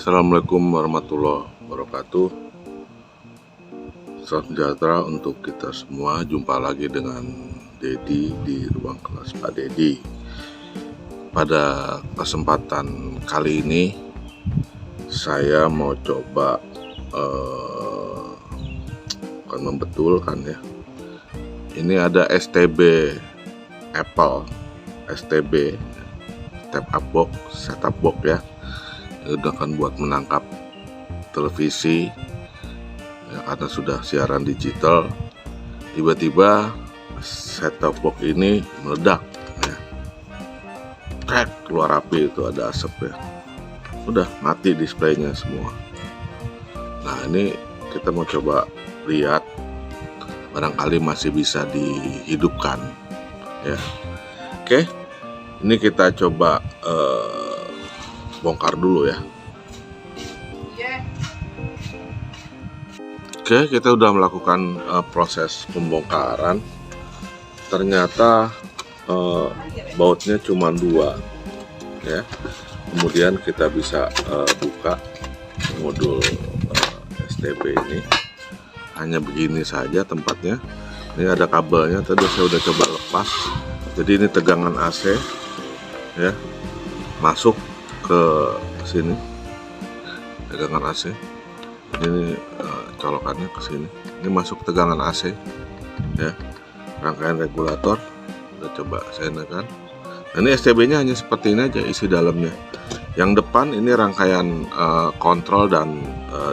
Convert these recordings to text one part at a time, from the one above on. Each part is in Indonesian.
Assalamualaikum warahmatullahi wabarakatuh. Salam sejahtera untuk kita semua. Jumpa lagi dengan Dedi di ruang kelas Pak Dedi. Pada kesempatan kali ini saya mau coba bukan membetulkan ya. Ini ada STB Apple, STB setup box ya. Digunakan buat menangkap televisi ya, karena sudah siaran digital. Tiba-tiba set-top box ini meledak ya. Keluar api, itu ada asap ya. Udah mati displaynya semua. Nah, ini kita mau coba lihat, barangkali masih bisa dihidupkan ya. Oke, ini kita coba bongkar dulu ya. Oke, kita udah melakukan proses pembongkaran. Ternyata bautnya cuma 2 ya. Kemudian kita bisa buka modul STB ini. Hanya begini saja tempatnya. Ini ada kabelnya, tadi saya udah coba lepas. Jadi ini tegangan AC ya, masuk ke sini, tegangan AC. Ini colokannya ke sini. Ini masuk tegangan AC ya. Rangkaian regulator udah coba saya nekan. Nah, ini STB-nya hanya seperti ini aja isi dalamnya. Yang depan ini rangkaian kontrol dan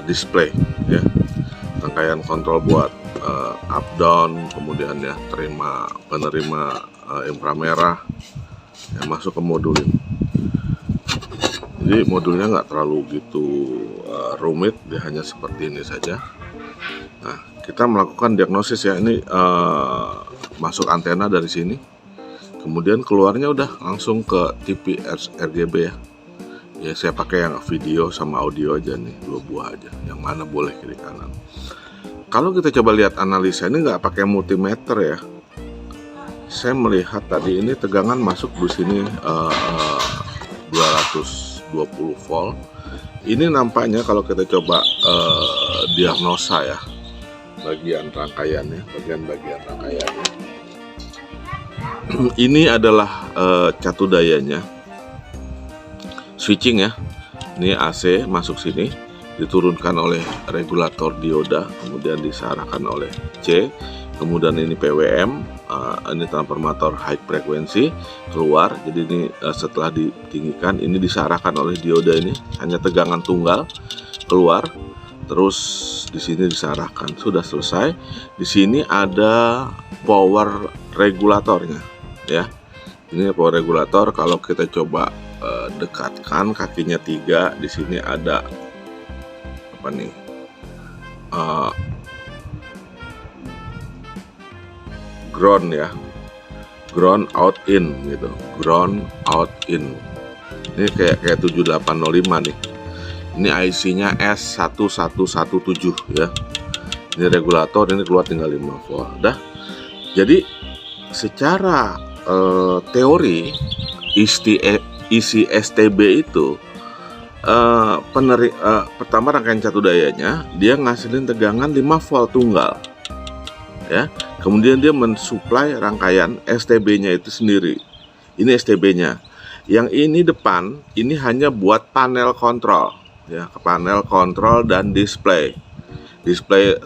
display ya. Rangkaian kontrol buat up down, kemudian ya penerima inframerah yang masuk ke modul ini. Jadi modulnya nggak terlalu gitu rumit, dia hanya seperti ini saja. Nah, kita melakukan diagnosis ya. Ini masuk antena dari sini, kemudian keluarnya udah langsung ke TV RGB ya. Ya saya pakai yang video sama audio aja nih, 2 buah aja. Yang mana boleh kiri kanan. Kalau kita coba lihat analisa ini nggak pakai multimeter ya. Saya melihat tadi ini tegangan masuk di sini 220 volt. Ini nampaknya kalau kita coba diagnosa ya, bagian rangkaiannya. Ini adalah catu dayanya, switching ya. Ini AC masuk sini, diturunkan oleh regulator dioda, kemudian diarahkan oleh C. Kemudian ini PWM, ini transformator high frekuensi keluar. Jadi ini setelah ditinggikan, ini disarahkan oleh dioda ini, hanya tegangan tunggal keluar. Terus di sini disarahkan, sudah selesai. Di sini ada power regulatornya ya. Ini power regulator. Kalau kita coba dekatkan kakinya 3, di sini ada apa nih? Ground ya, ground out in gitu, ground out in. Ini kayak 7805 nih. Ini IC-nya S1117 ya. Ini regulator, ini keluar tinggal 5 volt. Dah. Jadi secara teori isi STB itu pertama rangkaian catu dayanya dia ngasilin tegangan 5 volt tunggal ya. Kemudian dia mensuplai rangkaian STB-nya itu sendiri. Ini STB-nya. Yang ini depan, ini hanya buat panel kontrol ya, panel kontrol dan display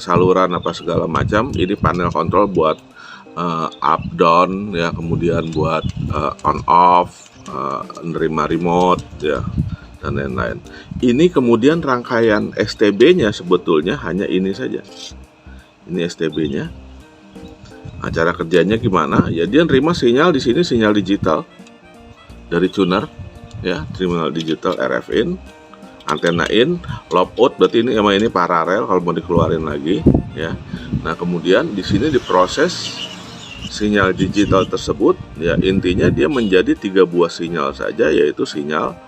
saluran apa segala macam. Ini panel kontrol buat up down ya, kemudian buat on off, menerima remote ya, dan lain-lain. Ini kemudian rangkaian STB-nya sebetulnya hanya ini saja. Ini STB-nya. Nah, cara kerjanya gimana? Ya dia nerima sinyal di sini, sinyal digital dari tuner ya, sinyal digital RF in, antena in, lob out, berarti ini sama ini paralel kalau mau dikeluarin lagi ya. Nah, kemudian di sini diproses sinyal digital tersebut ya, intinya dia menjadi 3 buah sinyal saja, yaitu sinyal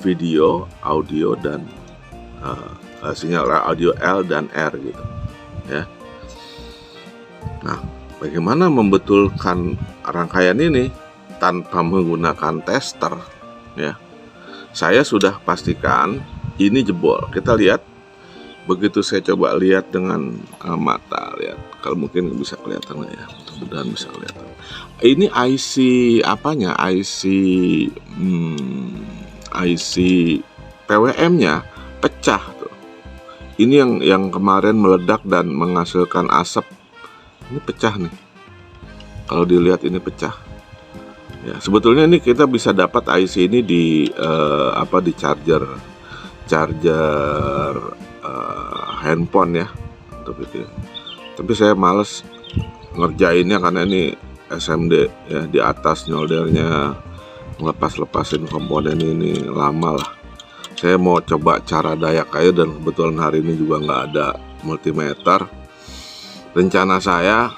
video, audio, dan sinyal audio L dan R gitu ya. Nah, bagaimana membetulkan rangkaian ini tanpa menggunakan tester ya? Saya sudah pastikan ini jebol. Kita lihat, begitu saya coba lihat dengan mata, lihat kalau mungkin bisa kelihatan nggak ya, mudah-mudahan bisa kelihatan. Ini IC apanya, IC PWM-nya pecah tuh. Ini yang kemarin meledak dan menghasilkan asap, ini pecah nih. Kalau dilihat ini pecah. Ya, sebetulnya ini kita bisa dapat IC ini di di charger handphone ya, untuk itu. Tapi saya males ngerjainnya karena ini SMD ya, di atas nyoldernya, ngelepas-lepasin komponen ini lama lah. Saya mau coba cara dayak aja, dan kebetulan hari ini juga nggak ada multimeter. Rencana saya,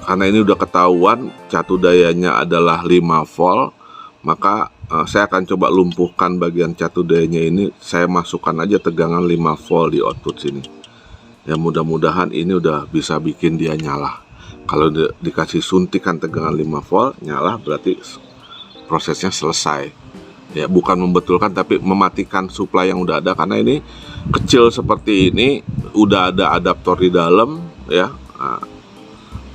karena ini udah ketahuan catu dayanya adalah 5 volt, maka saya akan coba lumpuhkan bagian catu dayanya ini. Saya masukkan aja tegangan 5 volt di output sini. Ya, mudah-mudahan ini udah bisa bikin dia nyala. Kalau dikasih suntikan tegangan 5 volt nyala, berarti prosesnya selesai. Ya, bukan membetulkan tapi mematikan supply yang udah ada, karena ini kecil seperti ini, udah ada adaptor di dalam ya.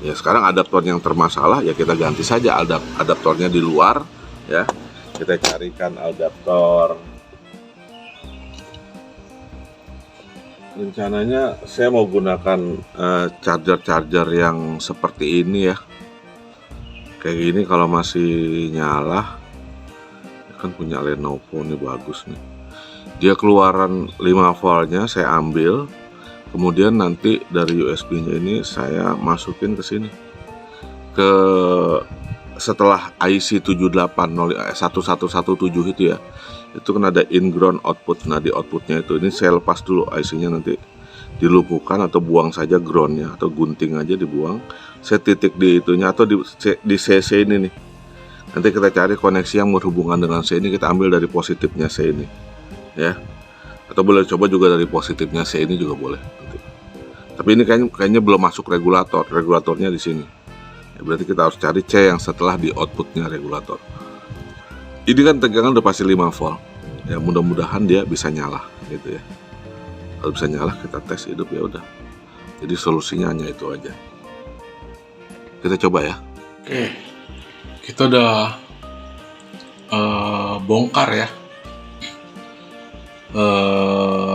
Ya, sekarang adaptor yang termasalah, ya kita ganti saja adaptornya di luar ya. Kita carikan adaptor. Rencananya saya mau gunakan charger yang seperti ini ya. Kayak gini kalau masih nyala. Kan punya Lenovo nih, bagus nih. Dia keluaran 5 voltnya saya ambil. Kemudian nanti dari USB-nya ini saya masukin ke sini. Setelah IC 7801117 itu ya, itu kan ada in-ground output. Nah, di outputnya itu, ini saya lepas dulu IC-nya, nanti dilumpuhkan atau buang saja groundnya, atau gunting aja dibuang. Saya titik di itunya atau di CC ini nih. Nanti kita cari koneksi yang berhubungan dengan C ini, kita ambil dari positifnya C ini ya. Atau boleh coba juga dari positifnya C ini juga boleh nanti. Tapi ini kayaknya belum masuk regulatornya di sini. Ya, berarti kita harus cari C yang setelah di outputnya regulator. Ini kan tegangan udah pasti 5 volt. Ya, mudah-mudahan dia bisa nyala gitu ya. Kalau bisa nyala kita tes hidup, ya udah. Jadi solusinya hanya itu aja. Kita coba ya. Oke, kita udah bongkar ya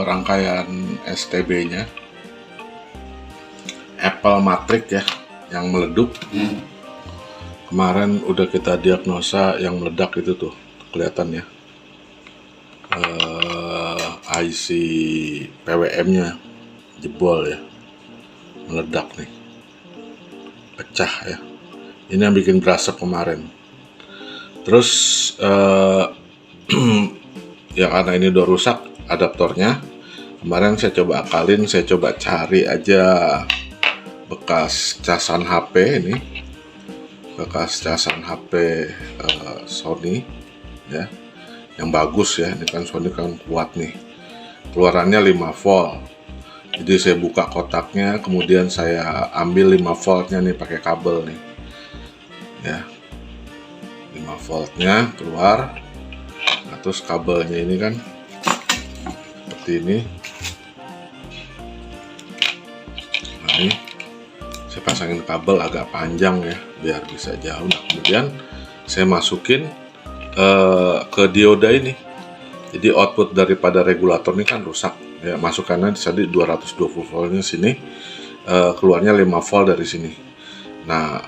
rangkaian STB-nya Apple Matrix ya, yang meleduk. Kemarin udah kita diagnosa yang meledak itu tuh, kelihatan ya, IC PWM-nya jebol ya, meledak nih, pecah ya. Ini yang bikin berasap kemarin. Terus ya karena ini udah rusak adaptornya, kemarin saya coba akalin, saya coba cari aja bekas casan HP ini, bekas casan HP Sony ya, yang bagus ya. Ini kan Sony kan kuat nih, keluarannya 5 volt. Jadi saya buka kotaknya, kemudian saya ambil 5 voltnya nih pakai kabel nih ya, 5 voltnya keluar. Nah, terus kabelnya ini kan seperti ini. Nah, ini saya pasangin kabel agak panjang ya, biar bisa jauh. Nah, kemudian saya masukin ke dioda ini. Jadi output daripada regulator ini kan rusak ya, masukannya tadi 220 voltnya sini, keluarnya 5 volt dari sini. Nah,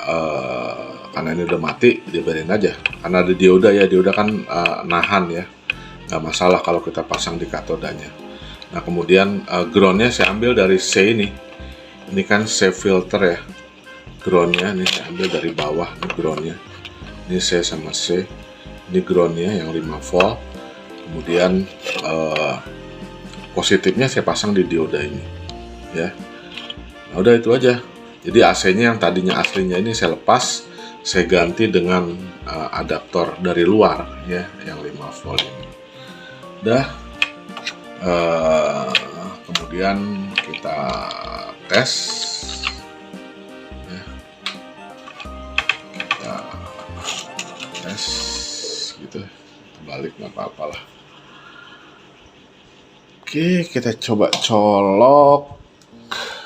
karena ini udah mati, dibiarin aja. Karena ada dioda ya, dioda kan nahan ya, nggak masalah kalau kita pasang di katodanya. Nah, kemudian groundnya saya ambil dari C ini. Ini kan C filter ya, groundnya ini saya ambil dari bawah, ini groundnya. Ini C sama C, ini groundnya yang 5 volt. Kemudian positifnya saya pasang di dioda ini ya. Nah, udah itu aja. Jadi AC-nya yang tadinya aslinya ini saya lepas, saya ganti dengan adaptor dari luar ya, yang 5 volt ini. Udah, kemudian kita tes ya. Kita tes gitu, balik nggak apa-apa lah. Oke, kita coba colok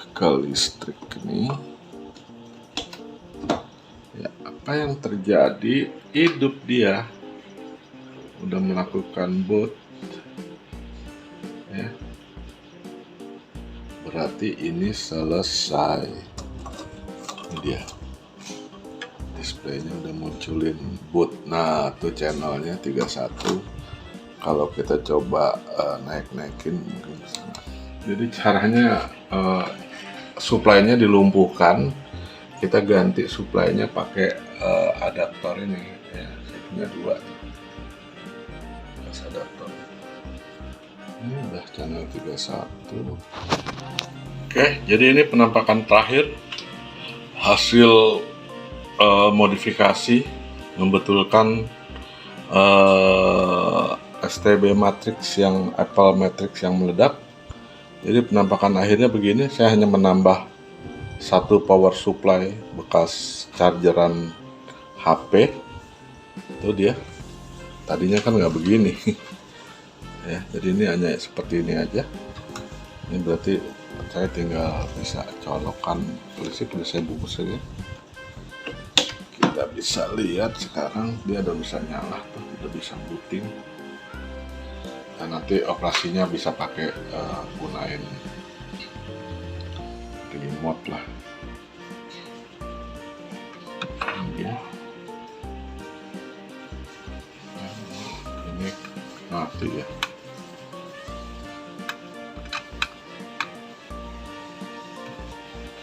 ke listrik ini. Ya, apa yang terjadi? Hidup dia. Udah melakukan boot. Ya. Berarti ini selesai. Ini dia. Displaynya udah munculin boot. Nah, tuh channelnya 31. Kalau kita coba naik-naikin mungkin bisa. Jadi caranya supply-nya dilumpuhkan, kita ganti supply-nya pakai adaptor ini ya. Saya punya 2 adaptor. Ini udah channel 31. Oke, jadi ini penampakan terakhir hasil modifikasi membetulkan STB matrix yang Apple matrix yang meledak. Jadi penampakan akhirnya begini. Saya hanya menambah 1 power supply bekas chargeran HP. Itu dia. Tadinya kan nggak begini. Ya, jadi ini hanya seperti ini aja. Ini berarti saya tinggal bisa colokan polisi, saya bungkus saja. Kita bisa lihat sekarang dia udah bisa nyala tuh, udah bisa booting. Dan nanti operasinya bisa pakai gunain remote lah. Ini mati ya.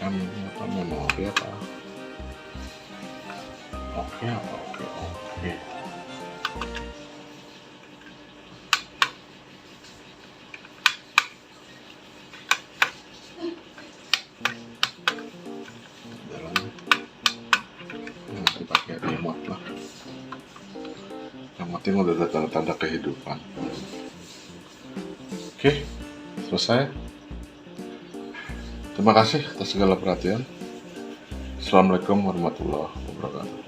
Kan ini apa, memori apa? Oke. Nanti pakai remote lah. Yang penting udah ada tanda-tanda kehidupan. Oke, selesai. Terima kasih atas segala perhatian. Assalamualaikum warahmatullahi wabarakatuh.